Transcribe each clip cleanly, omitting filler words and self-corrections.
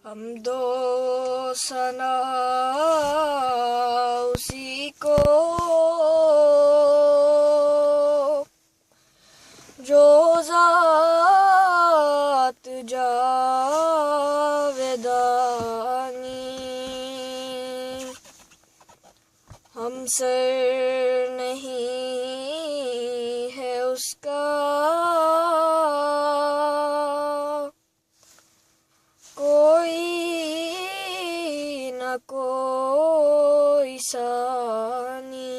हम दो सना उसी को जो ज़ात जावेदानी, हम सर नहीं है उसका कोई न कोई सानी।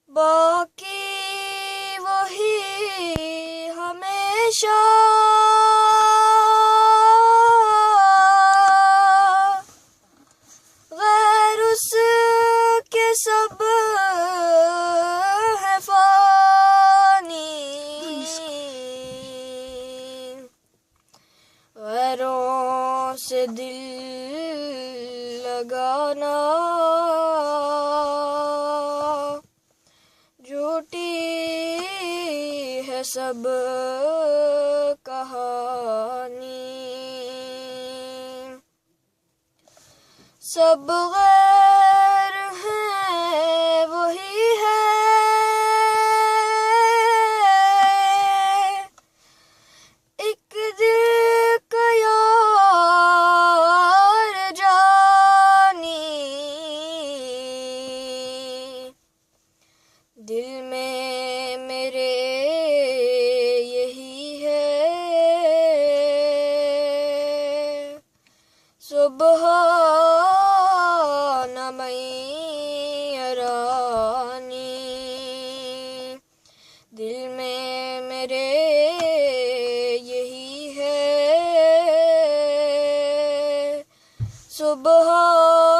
बाकी वही हमेशा गैर उसके सब है फानी। गैरों से दिल लगाना झूठी है सब कहानी। सब गैर हैं वही है एक दिल का यार जानी। दिल में मेरे यही है सुबहान मैरानी। दिल में मेरे यही है सुबहान